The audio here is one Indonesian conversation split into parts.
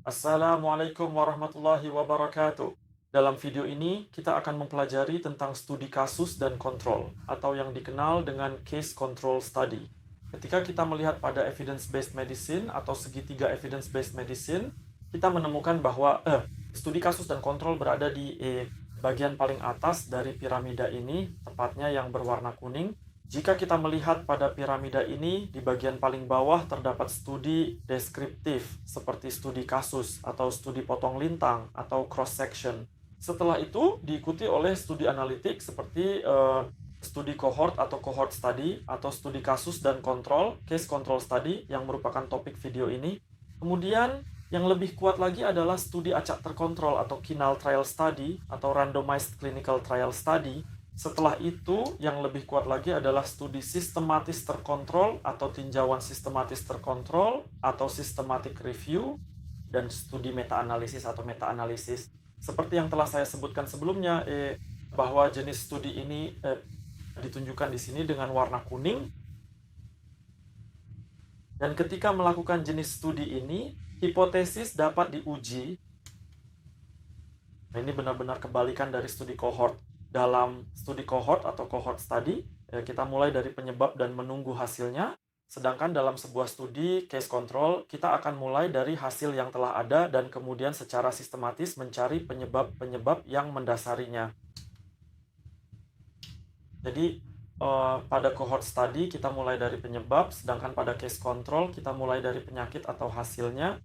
Assalamualaikum warahmatullahi wabarakatuh. Dalam video ini, kita akan mempelajari tentang studi kasus dan kontrol, atau yang dikenal dengan case control study. Ketika kita melihat pada evidence-based medicine atau segitiga evidence-based medicine, kita menemukan bahwa studi kasus dan kontrol berada di bagian paling atas dari piramida ini, tepatnya yang berwarna kuning. Jika kita melihat pada piramida ini, di bagian paling bawah terdapat studi deskriptif, seperti studi kasus, atau studi potong lintang, atau cross-section. Setelah itu, diikuti oleh studi analitik seperti studi cohort atau cohort study, atau studi kasus dan kontrol, case control study, yang merupakan topik video ini. Kemudian, yang lebih kuat lagi adalah studi acak terkontrol atau kinal trial study, atau randomized clinical trial study. Setelah itu, yang lebih kuat lagi adalah studi sistematis terkontrol atau tinjauan sistematis terkontrol atau systematic review, dan studi meta-analisis atau meta-analisis. Seperti yang telah saya sebutkan sebelumnya, bahwa jenis studi ini ditunjukkan di sini dengan warna kuning. Dan ketika melakukan jenis studi ini, hipotesis dapat diuji. Nah, ini benar-benar kebalikan dari studi cohort. Dalam studi cohort atau cohort study, kita mulai dari penyebab dan menunggu hasilnya. Sedangkan dalam sebuah studi case control, kita akan mulai dari hasil yang telah ada dan kemudian secara sistematis mencari penyebab-penyebab yang mendasarinya. Jadi, pada cohort study kita mulai dari penyebab, sedangkan pada case control kita mulai dari penyakit atau hasilnya.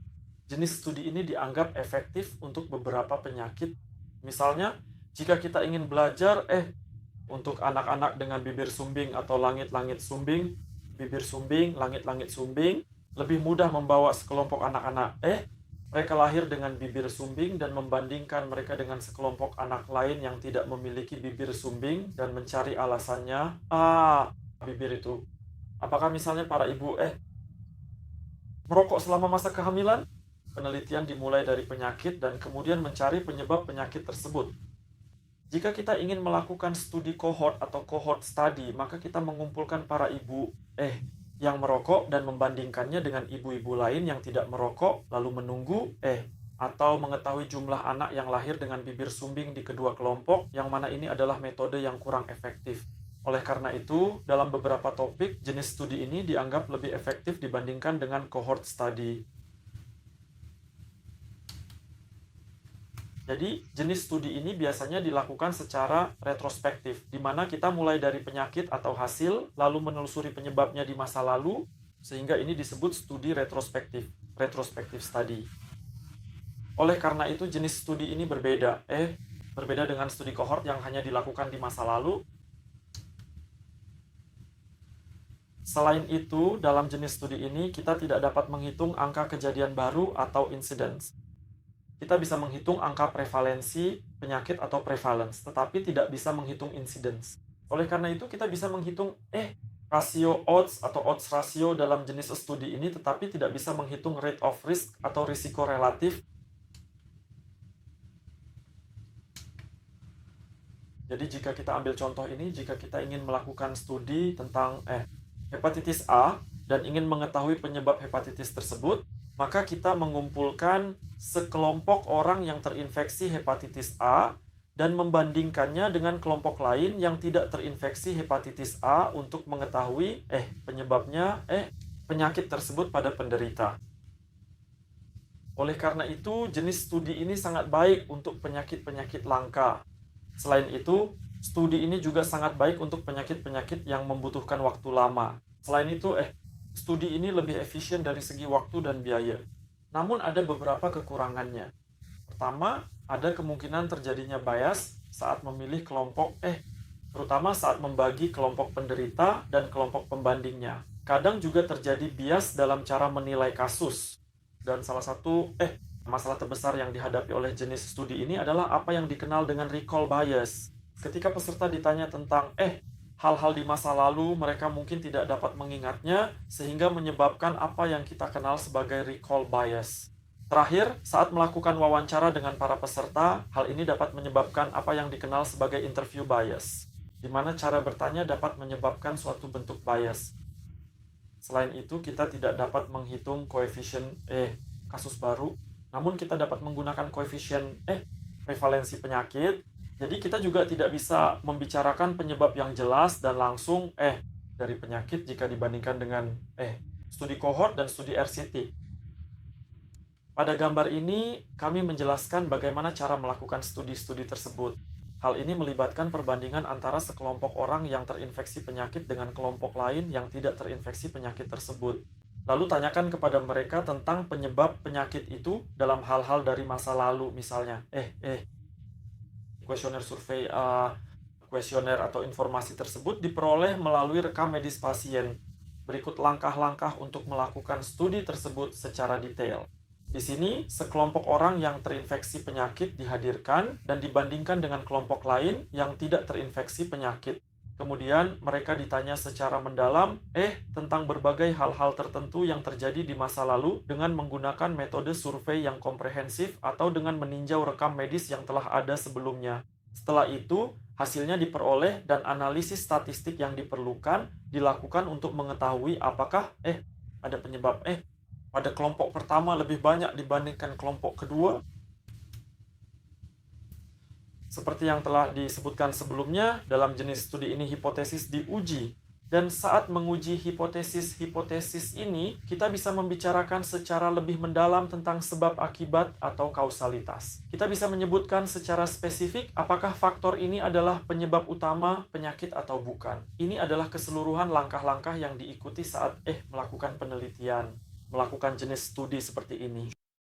Jenis studi ini dianggap efektif untuk beberapa penyakit. Misalnya, jika kita ingin belajar, untuk anak-anak dengan bibir sumbing atau langit-langit sumbing, bibir sumbing, langit-langit sumbing, lebih mudah membawa sekelompok anak-anak, mereka lahir dengan bibir sumbing dan membandingkan mereka dengan sekelompok anak lain yang tidak memiliki bibir sumbing dan mencari alasannya, bibir itu. Apakah misalnya para ibu, merokok selama masa kehamilan? Penelitian dimulai dari penyakit dan kemudian mencari penyebab penyakit tersebut. Jika kita ingin melakukan studi cohort atau cohort study, maka kita mengumpulkan para ibu yang merokok dan membandingkannya dengan ibu-ibu lain yang tidak merokok, lalu menunggu atau mengetahui jumlah anak yang lahir dengan bibir sumbing di kedua kelompok, yang mana ini adalah metode yang kurang efektif. Oleh karena itu, dalam beberapa topik, jenis studi ini dianggap lebih efektif dibandingkan dengan cohort study. Jadi, jenis studi ini biasanya dilakukan secara retrospektif, di mana kita mulai dari penyakit atau hasil, lalu menelusuri penyebabnya di masa lalu, sehingga ini disebut studi retrospektif study. Oleh karena itu, jenis studi ini berbeda dengan studi cohort yang hanya dilakukan di masa lalu. Selain itu, dalam jenis studi ini, kita tidak dapat menghitung angka kejadian baru atau incidence. Kita bisa menghitung angka prevalensi penyakit atau prevalence, tetapi tidak bisa menghitung incidence. Oleh karena itu, kita bisa menghitung rasio odds atau odds ratio dalam jenis studi ini, tetapi tidak bisa menghitung rate of risk atau risiko relatif. Jadi jika kita ambil contoh ini, jika kita ingin melakukan studi tentang hepatitis A dan ingin mengetahui penyebab hepatitis tersebut, maka kita mengumpulkan sekelompok orang yang terinfeksi hepatitis A dan membandingkannya dengan kelompok lain yang tidak terinfeksi hepatitis A untuk mengetahui penyebabnya penyakit tersebut pada penderita. Oleh karena itu, jenis studi ini sangat baik untuk penyakit-penyakit langka. Selain itu, studi ini juga sangat baik untuk penyakit-penyakit yang membutuhkan waktu lama. Selain itu, studi ini lebih efisien dari segi waktu dan biaya. Namun ada beberapa kekurangannya. Pertama, ada kemungkinan terjadinya bias saat memilih kelompok, terutama saat membagi kelompok penderita dan kelompok pembandingnya. Kadang juga terjadi bias dalam cara menilai kasus. Dan salah satu masalah terbesar yang dihadapi oleh jenis studi ini adalah apa yang dikenal dengan recall bias. Ketika peserta ditanya tentang hal-hal di masa lalu, mereka mungkin tidak dapat mengingatnya, sehingga menyebabkan apa yang kita kenal sebagai recall bias. Terakhir, saat melakukan wawancara dengan para peserta, hal ini dapat menyebabkan apa yang dikenal sebagai interview bias, di mana cara bertanya dapat menyebabkan suatu bentuk bias. Selain itu, kita tidak dapat menghitung koefisien kasus baru namun kita dapat menggunakan koefisien prevalensi penyakit. Jadi kita juga tidak bisa membicarakan penyebab yang jelas dan langsung dari penyakit jika dibandingkan dengan studi kohort dan studi RCT. Pada gambar ini, kami menjelaskan bagaimana cara melakukan studi-studi tersebut. Hal ini melibatkan perbandingan antara sekelompok orang yang terinfeksi penyakit dengan kelompok lain yang tidak terinfeksi penyakit tersebut. Lalu tanyakan kepada mereka tentang penyebab penyakit itu dalam hal-hal dari masa lalu, misalnya. Kuesioner survei, kuesioner atau informasi tersebut diperoleh melalui rekam medis pasien. Berikut langkah-langkah untuk melakukan studi tersebut secara detail. Di sini, sekelompok orang yang terinfeksi penyakit dihadirkan dan dibandingkan dengan kelompok lain yang tidak terinfeksi penyakit. Kemudian, mereka ditanya secara mendalam tentang berbagai hal-hal tertentu yang terjadi di masa lalu dengan menggunakan metode survei yang komprehensif atau dengan meninjau rekam medis yang telah ada sebelumnya. Setelah itu, hasilnya diperoleh dan analisis statistik yang diperlukan dilakukan untuk mengetahui apakah ada penyebab pada kelompok pertama lebih banyak dibandingkan kelompok kedua. Seperti yang telah disebutkan sebelumnya, dalam jenis studi ini hipotesis diuji. Dan saat menguji hipotesis-hipotesis ini, kita bisa membicarakan secara lebih mendalam tentang sebab akibat atau kausalitas. Kita bisa menyebutkan secara spesifik apakah faktor ini adalah penyebab utama penyakit atau bukan. Ini adalah keseluruhan langkah-langkah yang diikuti saat melakukan penelitian, melakukan jenis studi seperti ini.